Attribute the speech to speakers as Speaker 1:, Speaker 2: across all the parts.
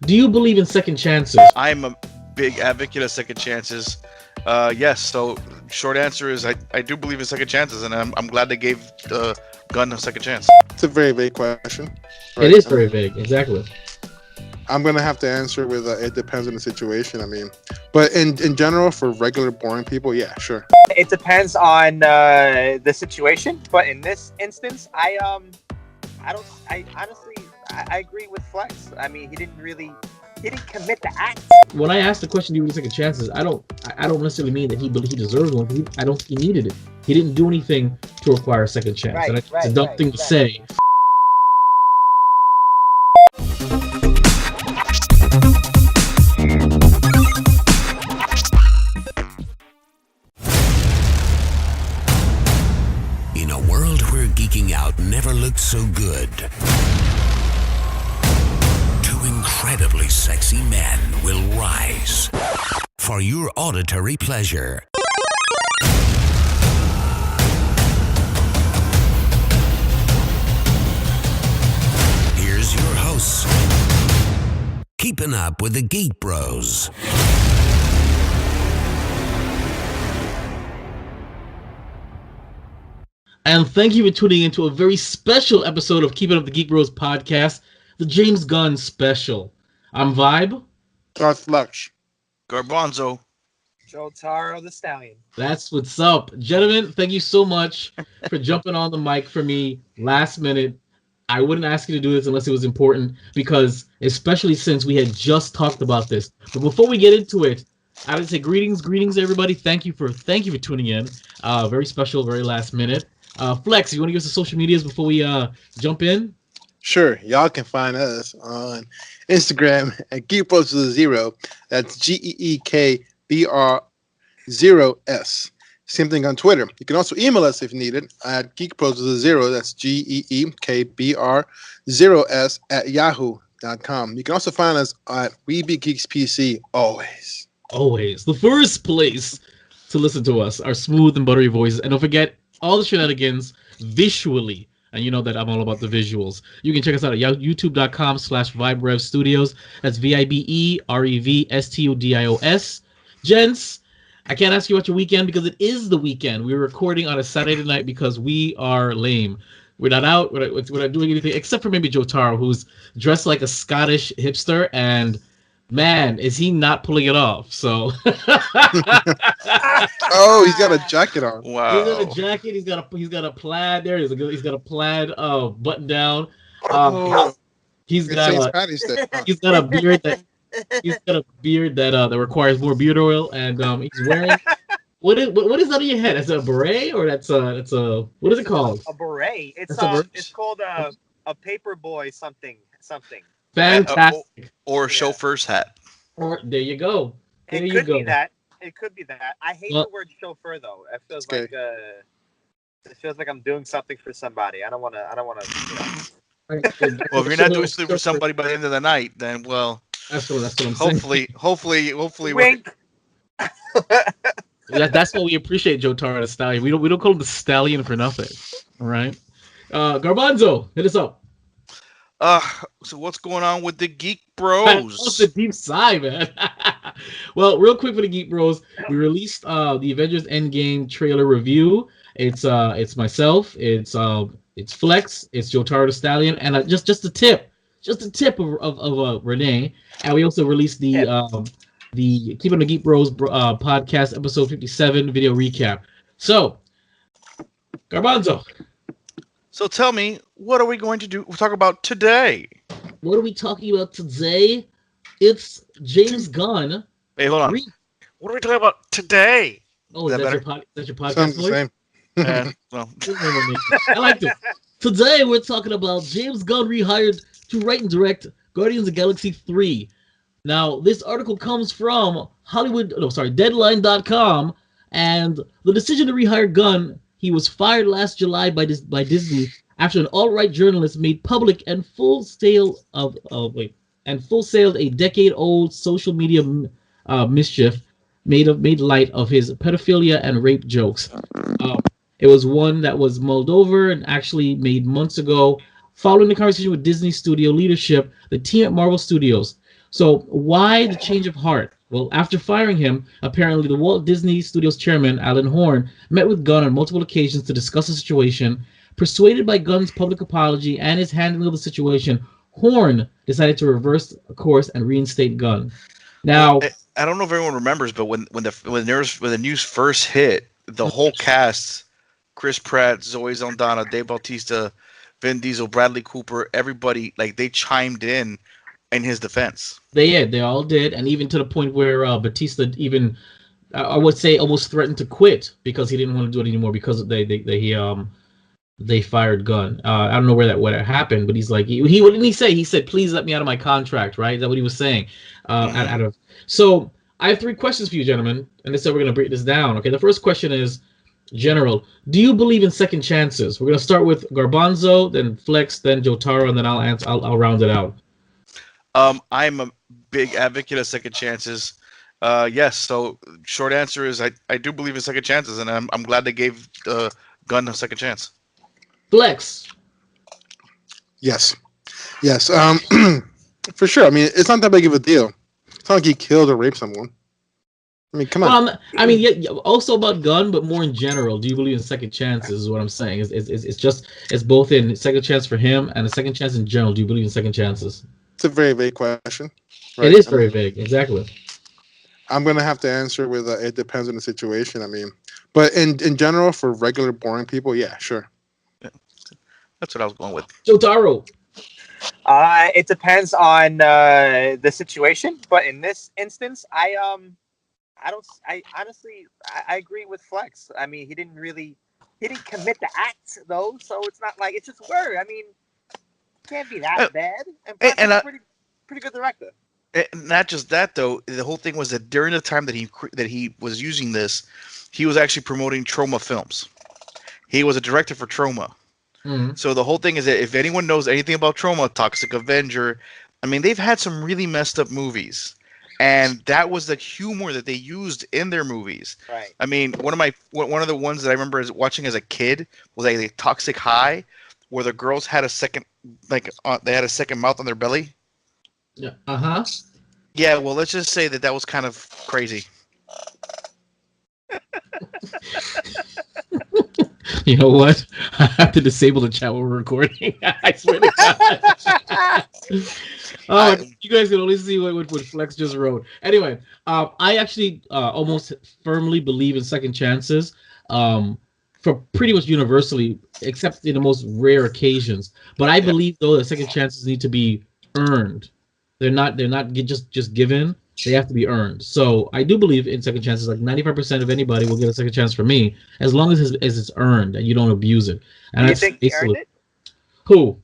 Speaker 1: Do you believe in second chances?
Speaker 2: I'm a big advocate of second chances. Yes. So short answer is I do believe in second chances, and I'm glad they gave Gunn a second chance.
Speaker 3: It's a very vague question.
Speaker 1: Right? It is very vague. Exactly.
Speaker 3: I'm gonna have to answer with it depends on the situation. I mean, but in general, for regular boring people, yeah, sure.
Speaker 4: It depends on the situation, but in this instance, I honestly agree with Flex. I mean, he didn't commit the act.
Speaker 1: When I asked the question, do you believe in second chances? I don't necessarily mean that he deserves one. I don't think he needed it. He didn't do anything to require a second chance.
Speaker 4: Right,
Speaker 1: and it's a dumb thing to say.
Speaker 5: In a world where geeking out never looked so good, two incredibly sexy men will rise for your auditory pleasure. Here's your hosts, Keeping Up with the Geek Bros.
Speaker 1: And thank you for tuning into a very special episode of Keeping Up the Geek Bros podcast, the James Gunn special. I'm Vibe.
Speaker 3: Darth Flex.
Speaker 2: Garbanzo.
Speaker 4: JoeTarro the Stallion.
Speaker 1: That's what's up. Gentlemen, thank you so much for jumping on the mic for me last minute. I wouldn't ask you to do this unless it was important, because especially since we had just talked about this. But before we get into it, I would say greetings everybody. Thank you for tuning in. Very special, very last minute. Flex, you want to give us the social medias before we jump in?
Speaker 3: Sure. Y'all can find us on Instagram at GeekBros0. That's GEEKBR0S. Same thing on Twitter. You can also email us if needed at GeekBros0. That's GEEKBR0S at yahoo.com. You can also find us at WeBeGeeksPC always.
Speaker 1: Always. The first place to listen to us, our smooth and buttery voices. And don't forget, all the shenanigans visually, and you know that I'm all about the visuals. You can check us out at youtube.com/VibeRev Studios. That's VIBEREVSTUDIOS. Gents, I can't ask you about your weekend because it is the weekend. We're recording on a Saturday night because we are lame. We're not out. We're not doing anything except for maybe JoeTarro, who's dressed like a Scottish hipster, and man, is he not pulling it off. So
Speaker 3: oh, he's got a jacket on.
Speaker 2: Wow.
Speaker 1: He's got a jacket. He's got a plaid there. He's got a plaid button down. He's got a beard that requires more beard oil, and he's wearing what is that on your head? Is it a beret, or that's a what is it called?
Speaker 4: A beret. It's called a paper boy something.
Speaker 1: Fantastic.
Speaker 2: Or chauffeur's hat.
Speaker 1: Or there you go. There
Speaker 4: It
Speaker 1: you
Speaker 4: could
Speaker 1: go.
Speaker 4: be that. It could be that. I hate the word chauffeur though. It feels like it feels like I'm doing something for somebody. I don't want to.
Speaker 2: Well, if you're not doing something for somebody by the end of the night, then
Speaker 1: that's what I'm saying.
Speaker 2: Hopefully.
Speaker 4: Wink.
Speaker 1: That's what we appreciate JoeTarro the Stallion. We don't call him the Stallion for nothing. All right. Garbanzo, hit us up.
Speaker 2: So what's going on with the Geek Bros?
Speaker 1: That's the deep sigh, man. Well, real quick for the Geek Bros, we released the Avengers Endgame trailer review. It's myself, it's Flex, it's JoeTarro the Stallion, and just a tip of Renee. And we also released the Keeping the Geek Bros podcast episode 57 video recap. So, Garbanzo.
Speaker 2: So tell me, what are we going to talk about today?
Speaker 1: What are we talking about today? It's James Gunn.
Speaker 2: Hey, hold on. What are we talking about today?
Speaker 1: Oh, is that your podcast
Speaker 3: Sounds
Speaker 1: voice?
Speaker 3: the same.
Speaker 2: Well.
Speaker 1: I like it. Today we're talking about James Gunn rehired to write and direct Guardians of the Galaxy 3. Now, this article comes from Deadline.com, and the decision to rehire Gunn, he was fired last July by Disney after an alt-right journalist made public and full sale a decade-old social media mischief made light of his pedophilia and rape jokes. It was one that was mulled over and actually made months ago. Following the conversation with Disney studio leadership, the team at Marvel Studios So why the change of heart? Well, after firing him, apparently the Walt Disney Studios chairman, Alan Horn, met with Gunn on multiple occasions to discuss the situation. Persuaded by Gunn's public apology and his handling of the situation, Horn decided to reverse course and reinstate Gunn.
Speaker 2: Well,
Speaker 1: Now,
Speaker 2: I don't know if everyone remembers, but when the news first hit, the whole cast, Chris Pratt, Zoe Saldana, Dave Bautista, Vin Diesel, Bradley Cooper, everybody, like, they chimed in his defense.
Speaker 1: they all did, and even to the point where Batista even, I would say, almost threatened to quit because he didn't want to do it anymore because they fired Gunn. I don't know where that happened, but he's like, what did he say? He said, "Please let me out of my contract." Right? Is that what he was saying? Out of. So I have 3 questions for you, gentlemen, and this is how we're going to break this down. Okay, the first question is general. Do you believe in second chances? We're going to start with Garbanzo, then Flex, then JoeTarro, and then I'll round it out.
Speaker 2: I'm a big advocate of second chances. Yes. So short answer is I do believe in second chances, and I'm glad they gave Gunn a second chance.
Speaker 1: Flex.
Speaker 3: Yes. For sure. I mean, it's not that big of a deal. It's not like he killed or raped someone. I mean, come on.
Speaker 1: Yeah, also about Gunn, but more in general. Do you believe in second chances? Is what I'm saying. It's both in second chance for him and a second chance in general. Do you believe in second chances?
Speaker 3: It's a very vague question. Right?
Speaker 1: It is very vague. Exactly.
Speaker 3: I'm gonna have to answer with it depends on the situation. I mean, but in general, for regular boring people, yeah, sure.
Speaker 2: Yeah. That's what I was going with.
Speaker 1: JoeTarro.
Speaker 4: It depends on the situation, but in this instance, I honestly agree with Flex. I mean, he didn't commit the act though, so it's not like it's just word. I mean, it can't be that bad. And Flex is a pretty good director.
Speaker 2: Not just that though. The whole thing was that during the time that he was using this, he was actually promoting Troma films. He was a director for Troma.
Speaker 1: Mm-hmm.
Speaker 2: So the whole thing is that if anyone knows anything about Troma, Toxic Avenger, I mean, they've had some really messed up movies, and that was the humor that they used in their movies.
Speaker 4: Right.
Speaker 2: I mean, one of the ones that I remember watching as a kid was like a Toxic High, where the girls had a second they had a second mouth on their belly.
Speaker 1: Yeah. Uh-huh.
Speaker 2: Yeah. Well, let's just say that was kind of crazy.
Speaker 1: You know what? I have to disable the chat while we're recording. I swear to God. You guys can only see what Flex just wrote. Anyway, I actually almost firmly believe in second chances for pretty much universally, except in the most rare occasions. But I believe, though, that second chances need to be earned. They're not just given. They have to be earned. So I do believe in second chances. Like 95% of anybody will get a second chance from me, as long as it's earned and you don't abuse it. And
Speaker 4: you think he earned it?
Speaker 1: Who?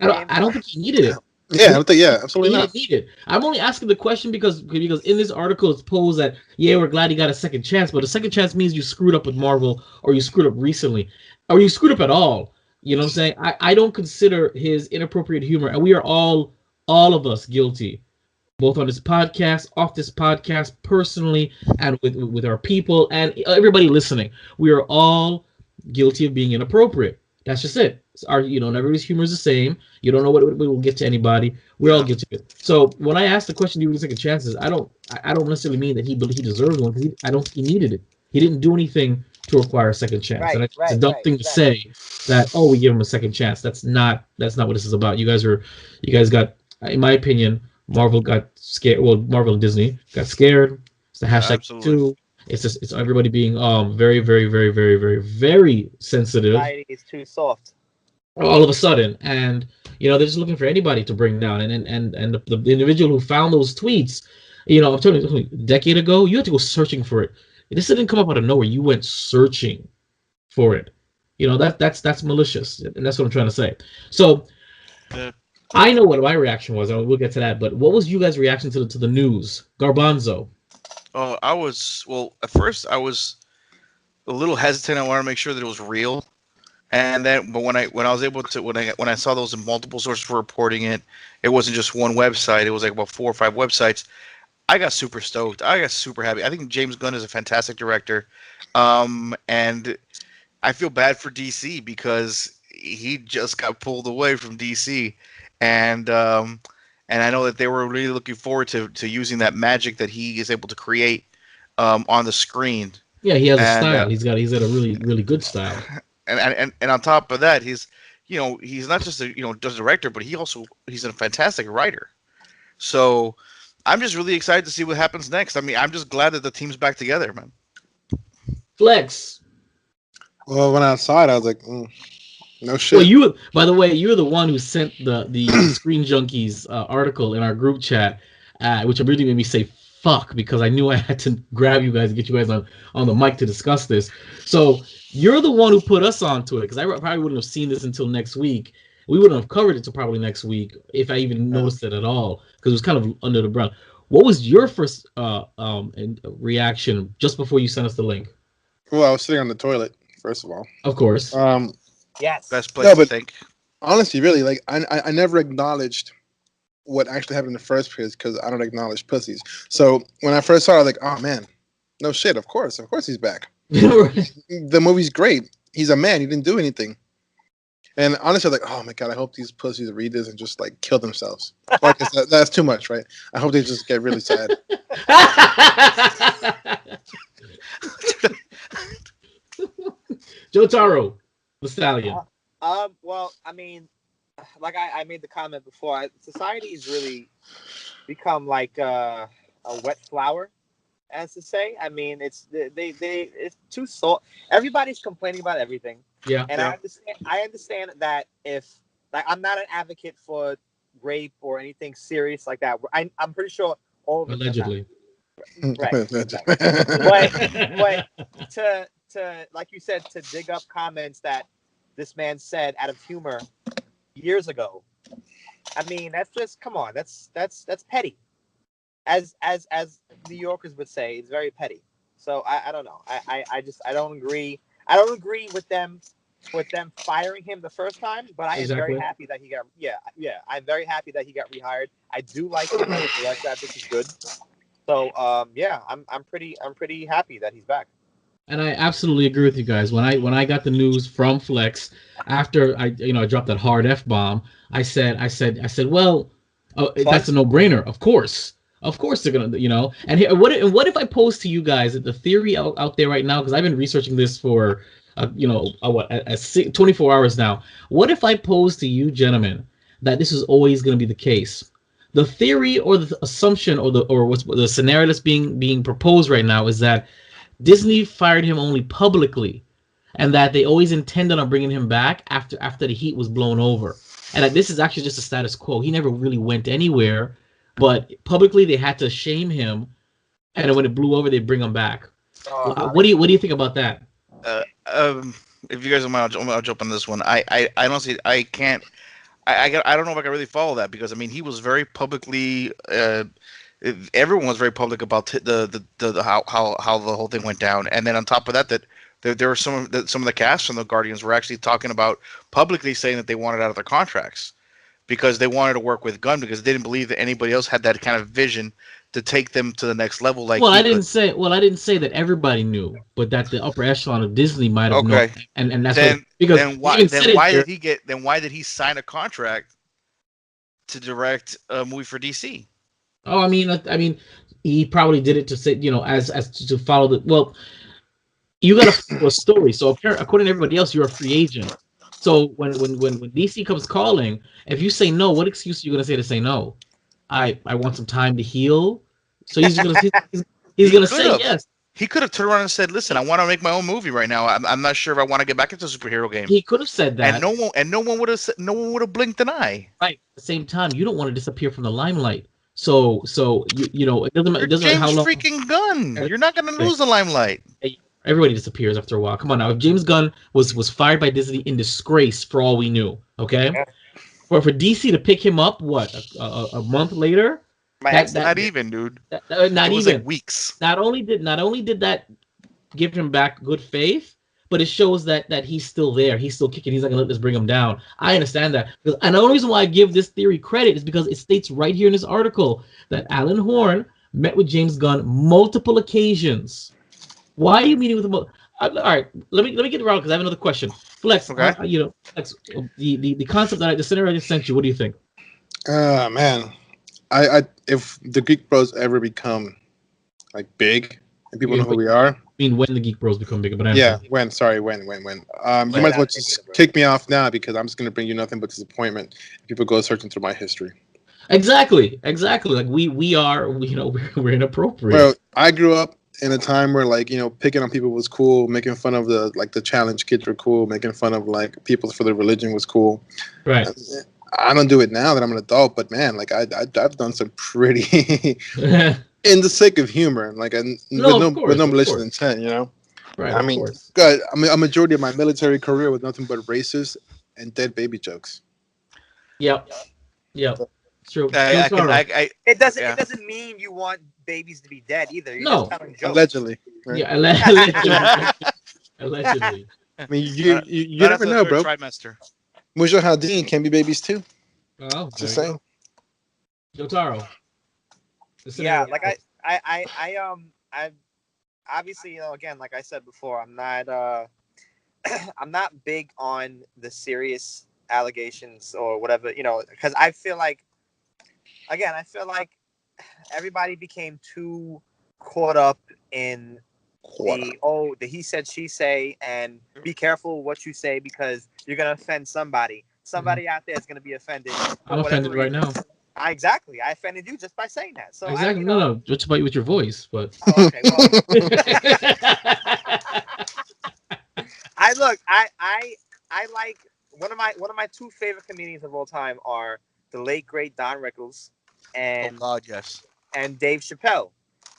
Speaker 1: I don't think he needed it.
Speaker 3: Yeah, I don't think. Yeah, absolutely not.
Speaker 1: Need it. I'm only asking the question because in this article it's posed that we're glad he got a second chance, but a second chance means you screwed up with Marvel, or you screwed up recently, or you screwed up at all. You know what I'm saying? I don't consider his inappropriate humor, and we are all of us guilty, both on this podcast, off this podcast, personally, and with our people and everybody listening. We are all guilty of being inappropriate. That's just it. Not everybody's humor is the same. You don't know what will get to anybody. We're all guilty of it. So when I ask the question, do you second chances? I don't necessarily mean that he deserved one, because I don't think he needed it. He didn't do anything to require a second chance.
Speaker 4: Right,
Speaker 1: and it's a dumb thing to say that, we give him a second chance. That's not what this is about. You guys got, in my opinion, Marvel got scared. Well, Marvel and Disney got scared. It's the hashtag too. It's everybody being very, very, very, very, very, very sensitive.
Speaker 4: Society is too soft.
Speaker 1: All of a sudden, and they're just looking for anybody to bring down. And the individual who found those tweets, I'm telling you, a decade ago, you had to go searching for it. This didn't come up out of nowhere. You went searching for it. That's malicious, and that's what I'm trying to say. So. I know what my reaction was, and we'll get to that. But what was you guys' reaction to the news, Garbanzo?
Speaker 2: Oh, at first I was a little hesitant. I wanted to make sure that it was real, and then, but when I saw those multiple sources were reporting it, it wasn't just one website. It was like about 4 or 5 websites. I got super stoked. I got super happy. I think James Gunn is a fantastic director, and I feel bad for DC because he just got pulled away from DC. And and I know that they were really looking forward to using that magic that he is able to create on the screen.
Speaker 1: Yeah, he has a style. He's got a really good style.
Speaker 2: And on top of that, he's not just just a director, but he's a fantastic writer. So I'm just really excited to see what happens next. I mean, I'm just glad that the team's back together, man.
Speaker 1: Flex.
Speaker 3: Well, when I saw it, I was like, no shit.
Speaker 1: Well, by the way, you're the one who sent the Screen Junkies article in our group chat, which really made me say fuck, because I knew I had to grab you guys and get you guys on the mic to discuss this. So you're the one who put us onto it, because I probably wouldn't have seen this until next week. We wouldn't have covered it until probably next week, if I even noticed it at all, because it was kind of under the ground. What was your first reaction just before you sent us the link?
Speaker 3: Well, I was sitting on the toilet, first of all.
Speaker 1: Of course.
Speaker 4: Yes.
Speaker 2: Best place to think.
Speaker 3: Honestly, really, like I never acknowledged what actually happened in the first place, because I don't acknowledge pussies. So when I first saw it, I was like, oh man, no shit, of course he's back. The movie's great. He's a man. He didn't do anything. And honestly, I was like, oh my god, I hope these pussies read this and just like kill themselves. Like, that's too much, right? I hope they just get really sad.
Speaker 1: JoeTarro, the Stallion.
Speaker 4: Well, I mean, like I made the comment before, society's really become like a wet flower, as to say. I mean, it's too salt. Everybody's complaining about everything.
Speaker 1: Yeah.
Speaker 4: And yeah. I understand that if, like, I'm not an advocate for rape or anything serious like that. I'm pretty sure all of it.
Speaker 1: Allegedly.
Speaker 4: Right. but to like you said, to dig up comments that this man said out of humor years ago. I mean, that's just, come on, that's petty. As New Yorkers would say, it's very petty. So I don't know. I don't agree. I don't agree with them firing him the first time, but I am very happy that he got I'm very happy that he got rehired. I do like him as a director. I think he's good. So I'm pretty happy that he's back.
Speaker 1: And I absolutely agree with you guys. When I got the news from Flex after I dropped that hard F-bomb, I said, well, that's a no-brainer. Of course they're gonna, And what if I pose to you guys that the theory out there right now, because I've been researching this for 24 hours now. What if I pose to you gentlemen that this is always going to be the case? The theory or the assumption or what's the scenario that's being proposed right now is that Disney fired him only publicly, and that they always intended on bringing him back after the heat was blown over, and that this is actually just a status quo. He never really went anywhere, but publicly they had to shame him, and when it blew over, they bring him back. What do you think about that?
Speaker 2: If you guys don't mind, I'll jump on this one. I honestly, I can't. I don't know if I can really follow that, because I mean, he was very publicly. Everyone was very public about the how the whole thing went down, and then on top of that, there were some of the cast from the Guardians were actually talking about publicly saying that they wanted out of their contracts because they wanted to work with Gunn, because they didn't believe that anybody else had that kind of vision to take them to the next level. Like, I didn't say
Speaker 1: that everybody knew, but that the upper echelon of Disney might have known, and that's
Speaker 2: why did he sign a contract to direct a movie for DC?
Speaker 1: Oh, I mean, he probably did it to say, as to follow the. Well, you got to follow a story. So according to everybody else, you're a free agent. So when DC comes calling, if you say no, what excuse are you gonna say to say no? I want some time to heal. So he's gonna say yes.
Speaker 2: He could have turned around and said, "Listen, I want to make my own movie right now. I'm not sure if I want to get back into the superhero game."
Speaker 1: He could have said that,
Speaker 2: and no one would have blinked an eye.
Speaker 1: Right. At the same time, you don't want to disappear from the limelight. So it doesn't matter how long.
Speaker 2: James freaking Gunn. You're not going to lose the limelight.
Speaker 1: Everybody disappears after a while. Come on now. If James Gunn was fired by Disney in disgrace, for all we knew, okay, for DC to pick him up, what a month later?
Speaker 2: Not even, dude.
Speaker 1: Not even
Speaker 2: like weeks.
Speaker 1: Not only did that give him back good faith, but it shows that he's still there. He's still kicking. He's not gonna let this bring him down. I understand that. And the only reason why I give this theory credit is because it states right here in this article that Alan Horn met with James Gunn multiple occasions. Why are you meeting with him? All right, let me get around, because I have another question. Flex,
Speaker 2: okay.
Speaker 1: Flex, the concept the scenario I just sent you. What do you think?
Speaker 3: Man, if the Geek Bros ever become like big and people know who we are.
Speaker 1: I mean, when the Geek Bros become bigger, but when?
Speaker 3: You might as well just kick me off now because I'm just gonna bring you nothing but disappointment if people go searching through my history.
Speaker 1: Exactly. Like we are, we're inappropriate.
Speaker 3: Well, I grew up in a time where picking on people was cool, making fun of the challenge kids were cool, making fun of like people for their religion was cool.
Speaker 1: Right.
Speaker 3: I don't do it now that I'm an adult, but man, like I've done some pretty in the sake of humor, like with no malicious intent,
Speaker 1: Right.
Speaker 3: I mean, good. I mean, a majority of my military career was nothing but racist and dead baby jokes.
Speaker 1: Yep. True.
Speaker 4: It doesn't mean you want babies to be dead either. You're just telling jokes.
Speaker 3: Allegedly. Right?
Speaker 1: Yeah, allegedly. Allegedly.
Speaker 3: I mean, you never know, bro.
Speaker 2: Trimester.
Speaker 3: Mujahideen can be babies too.
Speaker 1: Oh,
Speaker 3: just saying.
Speaker 1: JoeTarro.
Speaker 4: Yeah, like I obviously, again, like I said before, I'm not big on the serious allegations or whatever, because I feel like everybody became too caught up in the he said, she say, and be careful what you say because you're going to offend somebody. Somebody out there is going to be offended.
Speaker 1: I'm offended right now.
Speaker 4: Exactly. I offended you just by saying that. So
Speaker 1: exactly. No. Just about you with your voice, but.
Speaker 4: Oh, okay. Well, I like one of my two favorite comedians of all time are the late great Don Rickles and and Dave Chappelle,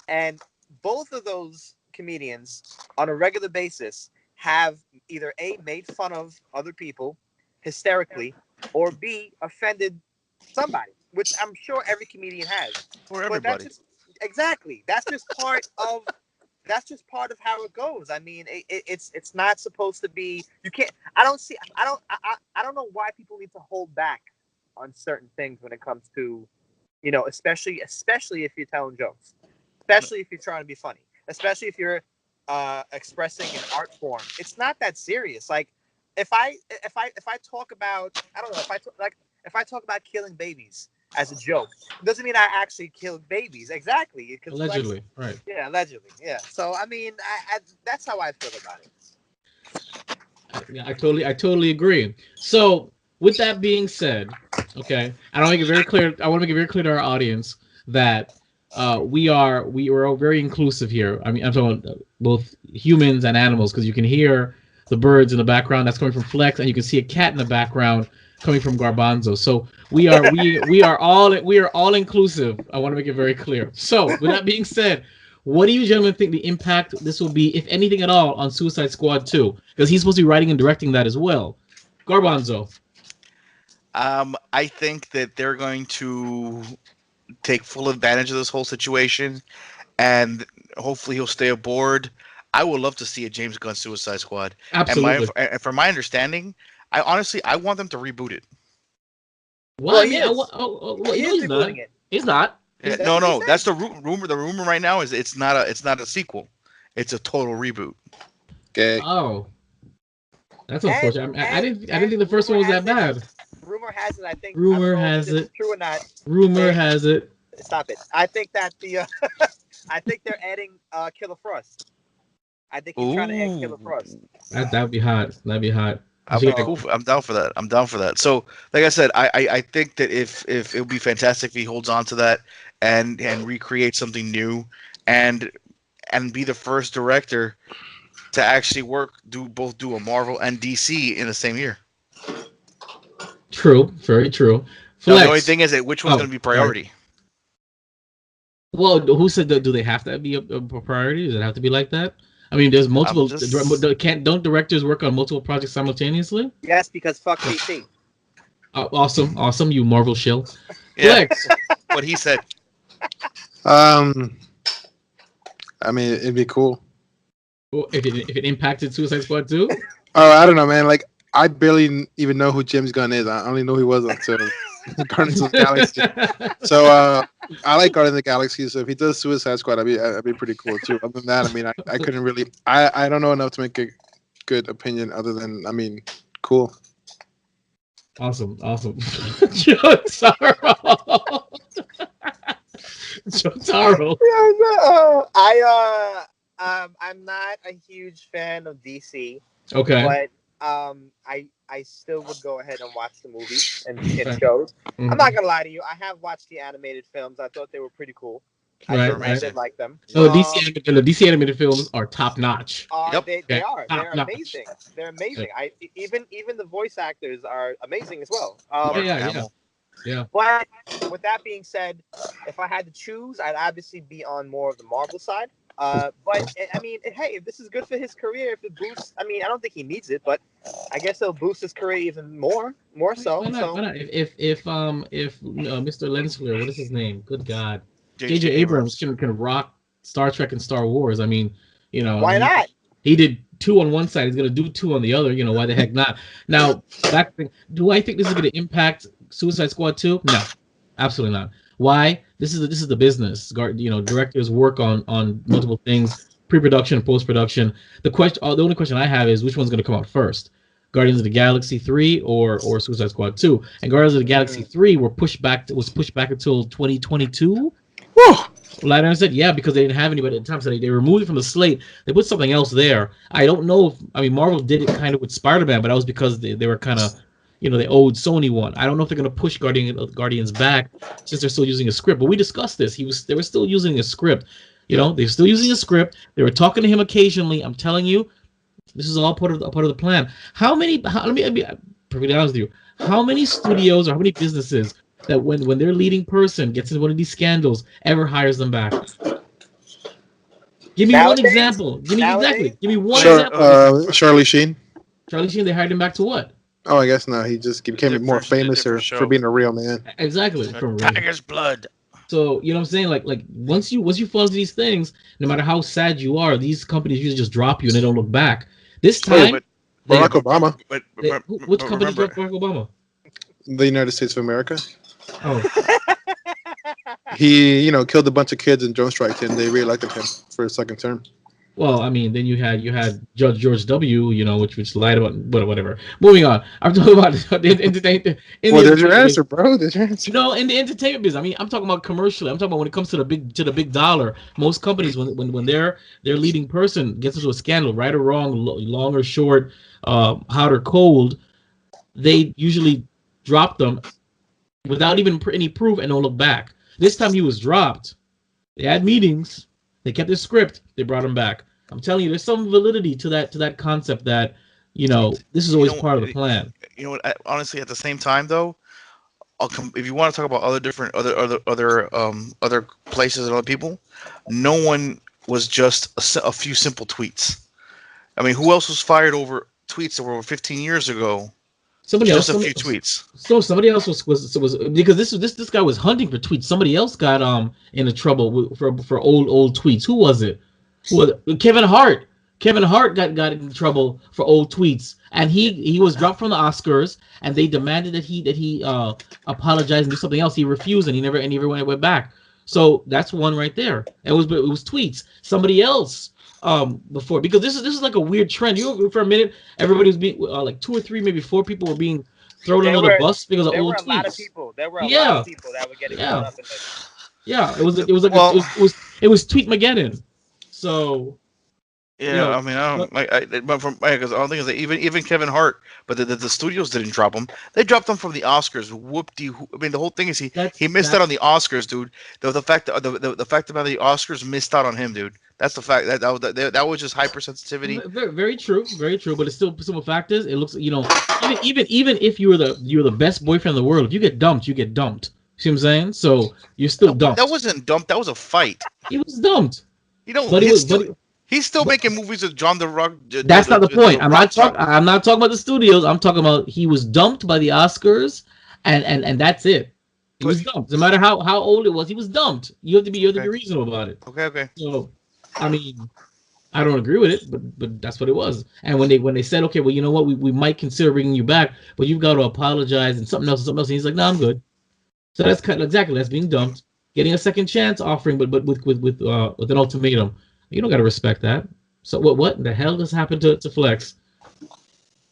Speaker 4: and both of those comedians on a regular basis have either A, made fun of other people hysterically, or B, offended somebody, which I'm sure every comedian has.
Speaker 2: For everybody.
Speaker 4: That's just part of how it goes. I mean, it's not supposed to be. You can't. I don't know why people need to hold back on certain things when it comes to, especially if you're telling jokes, especially if you're trying to be funny, especially if you're expressing an art form. It's not that serious. Like if I talk about, I don't know, if I talk about killing babies as a joke, it doesn't mean I actually killed babies. Exactly.
Speaker 1: Allegedly, right?
Speaker 4: Yeah, allegedly. Yeah. So I mean, that's how I feel about it.
Speaker 1: I totally agree. So with that being said, okay, I want to make it very clear to our audience that we are all very inclusive here. I mean, I'm talking about both humans and animals because you can hear the birds in the background. That's coming from Flex, and you can see a cat in the background coming from Garbanzo. So we are all inclusive. I want to make it very clear. So with that being said, what do you gentlemen think the impact this will be, if anything at all, on Suicide Squad 2? Because he's supposed to be writing and directing that as well. Garbanzo.
Speaker 2: I think that they're going to take full advantage of this whole situation, and hopefully he'll stay aboard. I would love to see a James Gunn Suicide Squad.
Speaker 1: Absolutely.
Speaker 2: And from my understanding, I want them to reboot it.
Speaker 1: Well,
Speaker 4: he's rebooting it.
Speaker 1: He's not.
Speaker 2: Yeah, no. That's the rumor. The rumor right now is it's not a sequel. It's a total reboot.
Speaker 3: Okay.
Speaker 1: Oh, that's unfortunate. I didn't think the first one was that bad.
Speaker 4: Rumor has it. I think.
Speaker 1: Rumor has it.
Speaker 4: True or not?
Speaker 1: Rumor has it.
Speaker 4: Stop it. I think that I think they're adding Killer Frost. I think he's trying to add Killer Frost.
Speaker 1: That'd be hot.
Speaker 2: I'm down for that. So, like I said, I think that if it would be fantastic if he holds on to that and recreate something new, and be the first director to actually do a Marvel and DC in the same year.
Speaker 1: True, very true.
Speaker 2: Now, the only thing is that which one's going to be priority?
Speaker 1: Right. Well, who said that? Do they have to be a priority? Does it have to be like that? I mean, there's multiple. Don't directors work on multiple projects simultaneously?
Speaker 4: Yes, because fuck DC.
Speaker 1: Awesome, you Marvel shill.
Speaker 2: Yeah.
Speaker 1: Flex.
Speaker 2: What he said.
Speaker 3: I mean, it'd be cool.
Speaker 1: Well, if it impacted Suicide Squad 2?
Speaker 3: Oh, I don't know, man. Like, I barely even know who James Gunn is. I only know who he was until Guardians of the Galaxy. So I like Guardians of the Galaxy. So if he does Suicide Squad, that'd be pretty cool too. Other than that, I mean, I couldn't really. I don't know enough to make a good opinion. Other than, I mean, cool.
Speaker 1: Awesome. JoeTarro. JoeTarro.
Speaker 4: I'm not a huge fan of DC,
Speaker 1: Okay.
Speaker 4: but I still would go ahead and watch the movies and
Speaker 1: Okay.
Speaker 4: shows.
Speaker 1: Mhm.
Speaker 4: I'm not gonna lie to you. I have watched the animated films. I thought they were pretty cool.
Speaker 1: Right,
Speaker 4: I
Speaker 1: right.
Speaker 4: did like them.
Speaker 1: No, the DC animated films are top notch.
Speaker 2: Yep.
Speaker 4: They
Speaker 1: Okay.
Speaker 4: are.
Speaker 1: Top
Speaker 4: They're
Speaker 1: notch.
Speaker 4: amazing. They're amazing.
Speaker 1: Okay.
Speaker 4: Even the voice actors are amazing as well.
Speaker 2: Mark
Speaker 1: yeah.
Speaker 2: Hamill.
Speaker 1: Yeah.
Speaker 4: But with that being said, if I had to choose, I'd obviously be on more of the Marvel side. But I mean, hey, if this is good for his career, if it boosts, I mean, I don't think he needs it, but I guess it'll boost his career even more so.
Speaker 1: Why not? Why not? If Mr. Lensfleur, what is his name? Good God,
Speaker 2: J.J.
Speaker 1: J.J. Abrams can rock Star Trek and Star Wars. I mean,
Speaker 4: why not?
Speaker 1: He did 2 on one side. He's gonna do 2 on the other. Why the heck not? Now, do I think this is gonna impact Suicide Squad 2? No, absolutely not. Why? This is the business. Directors work on multiple things, pre-production and post-production. The only question I have is which one's gonna come out first? Guardians of the Galaxy 3 or Suicide Squad 2? And Guardians of the Galaxy 3 was pushed back until 2022.
Speaker 3: Whew.
Speaker 1: Like said, yeah, because they didn't have anybody at the time, so they removed it from the slate. They put something else there. I don't know if Marvel did it kind of with Spider-Man, but that was because they were kind of, they owed Sony one. I don't know if they're gonna push Guardians back since they're still using a script. But we discussed this. They were still using a script. They're still using a script. They were talking to him occasionally. I'm telling you, this is all part of the plan. Let me be perfectly honest with you. How many studios or how many businesses that when their leading person gets into one of these scandals ever hires them back? Give me one example. Give me one example.
Speaker 3: Charlie Sheen.
Speaker 1: Charlie Sheen, they hired him back to what?
Speaker 3: Oh, I guess no. He just became more famous for being a real man.
Speaker 1: Exactly.
Speaker 2: Tiger's blood.
Speaker 1: So you know what I'm saying? Like once you fall into these things, no matter how sad you are, these companies usually just drop you and they don't look back. This time,
Speaker 3: Barack Obama.
Speaker 1: Which company dropped Barack Obama?
Speaker 3: The United States of America.
Speaker 1: Oh.
Speaker 3: He, killed a bunch of kids and drone striked him. They reelected him for a second term.
Speaker 1: Well, I mean, then you had Judge George W. Which lied about whatever. Moving on. I'm talking about the entertainment.
Speaker 3: Well, there's your answer, bro. There's your answer.
Speaker 1: No, in the entertainment business. I mean, I'm talking about commercially. I'm talking about when it comes to the big dollar. Most companies, when their leading person gets into a scandal, right or wrong, long or short, hot or cold, they usually drop them without even any proof and don't look back. This time he was dropped. They had meetings. They kept their script. They brought him back. I'm telling you, there's some validity to that concept that this is always part of the plan.
Speaker 2: You know what? Honestly, at the same time, though, if you want to talk about other places and other people, no one was just a few simple tweets. I mean, who else was fired over tweets that were over 15 years ago? Somebody else, few tweets.
Speaker 1: So somebody else was because this guy was hunting for tweets. Somebody else got into trouble for old tweets. Who was it? Kevin Hart. Kevin Hart got in trouble for old tweets, and he was dropped from the Oscars, and they demanded that he apologize and do something else. He refused, and he never went back. So that's one right there. It was tweets. Somebody else before, because this is like a weird trend. For a minute, everybody was being like 2 or 3, maybe 4 people were being thrown under the bus because of old tweets.
Speaker 4: There were a lot of people that were getting caught up in this.
Speaker 1: Yeah, it was Tweetmageddon. So
Speaker 2: yeah, I mean, I don't because I don't think it's even Kevin Hart, but the studios didn't drop him. They dropped him from the Oscars. I mean, the whole thing is he missed out on the Oscars, dude. The fact about the Oscars missed out on him, dude. That's the fact that was just hypersensitivity.
Speaker 1: Very, very true, very true. But it's still simple fact is it looks even if you're the best boyfriend in the world, if you get dumped, you get dumped. See what I'm saying? So you're still dumped.
Speaker 2: That wasn't dumped. That was a fight.
Speaker 1: He was dumped.
Speaker 2: He's still making movies with John the Rock.
Speaker 1: That's not the point. I'm not talking about the studios. I'm talking about he was dumped by the Oscars, and that's it. He was dumped. No matter how old it was, he was dumped. You have to be reasonable about it.
Speaker 2: Okay.
Speaker 1: So, I mean, I don't agree with it, but that's what it was. And when they said, okay, well, you know what, we might consider bringing you back, but you've got to apologize and something else, and he's like, no, I'm good. So that's that's being dumped, getting a second chance offering, but with an ultimatum. You don't got to respect that. So what the hell just happened to Flex?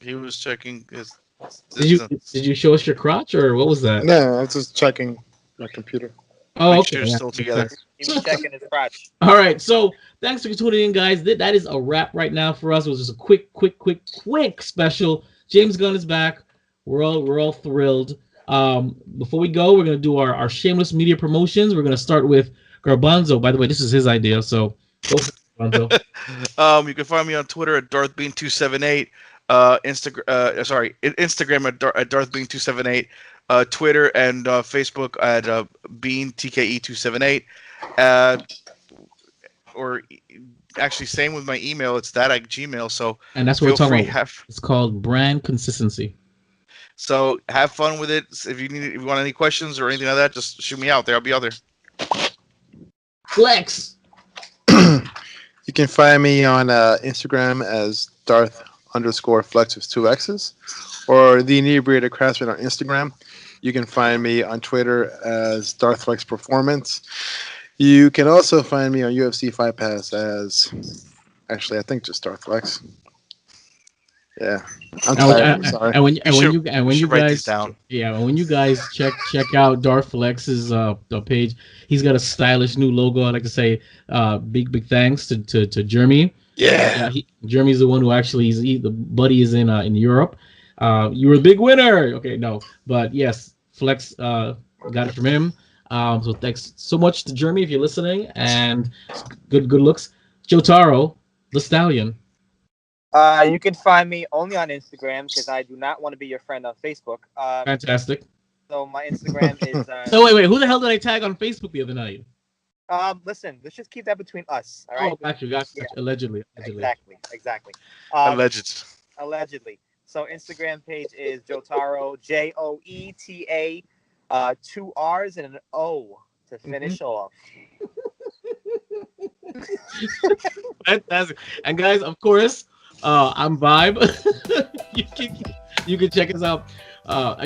Speaker 2: He was checking his.
Speaker 1: Did you show us your crotch or what was that?
Speaker 3: No, I was just checking my computer.
Speaker 1: Oh,
Speaker 2: Make
Speaker 1: okay.
Speaker 2: sure it's still together.
Speaker 4: He was checking his crotch.
Speaker 1: All right. So thanks for tuning in, guys. That is a wrap right now for us. It was just a quick special. James Gunn is back. We're all thrilled. Before we go, we're gonna do our shameless media promotions. We're gonna start with Garbanzo. By the way, this is his idea, so go for it, Garbanzo.
Speaker 2: You can find me on Twitter at DarthBean278. Instagram at DarthBean278. Twitter and Facebook at BeanTKE278. Or actually, same with my email. It's that at Gmail. So
Speaker 1: And that's what we're talking about.
Speaker 2: Have,
Speaker 1: It's called brand consistency.
Speaker 2: so have fun with it. If you want any questions or anything like that, just shoot me out there. I'll be out there.
Speaker 1: Flex.
Speaker 3: You can find me on Instagram as Darth_Flex with 2 X's, or the Inebriated Craftsman on Instagram. You can find me on Twitter as DarthFlex Performance. You can also find me on UFC Fight Pass as, actually, I think just DarthFlex. Yeah, I'm sorry.
Speaker 1: And when you
Speaker 2: write these
Speaker 1: guys
Speaker 2: down.
Speaker 1: Yeah, when you guys check out Darth Flex's page, he's got a stylish new logo. I'd like to say big thanks to Jeremy.
Speaker 3: Yeah.
Speaker 1: Jeremy's the one who actually the buddy is in Europe. You were a big winner. Okay, no, but yes, Flex got it from him. So thanks so much to Jeremy if you're listening, and good looks. JoeTarro, the Stallion.
Speaker 4: You can find me only on Instagram because I do not want to be your friend on Facebook.
Speaker 1: Fantastic.
Speaker 4: So my Instagram is.
Speaker 1: So wait, who the hell did I tag on Facebook the other night?
Speaker 4: Listen, let's just keep that between us. All right.
Speaker 1: Oh, got you. Yeah. Allegedly.
Speaker 4: Exactly.
Speaker 2: Alleged.
Speaker 4: Allegedly. So Instagram page is JoeTarro, JoeTA, 2 R's and an O to finish off.
Speaker 1: Fantastic. And guys, of course, I'm Vibe. you can check us out.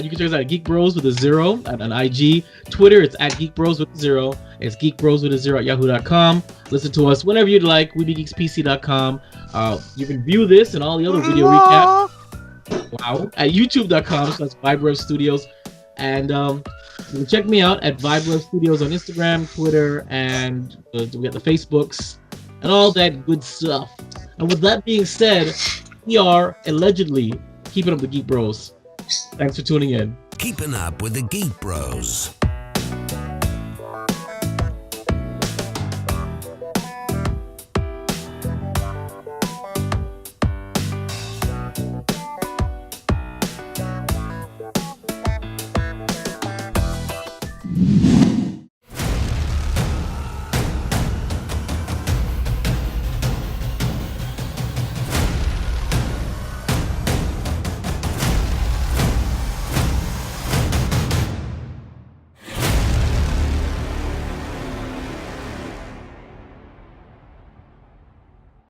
Speaker 1: You can check us out at Geek Bros with a 0 on IG. Twitter, it's at Geek Bros with a 0. It's Geek Bros with a 0 at yahoo.com. Listen to us whenever you'd like. WeBeGeeksPC.com. You can view this and all the other video recaps. Wow. At YouTube.com/VibeRev Studios. And you can check me out at VibeRev Studios on Instagram, Twitter, and we got the Facebooks and all that good stuff. And with that being said, we are allegedly keeping up the Geek Bros. Thanks for tuning in.
Speaker 5: Keeping up with the Geek Bros.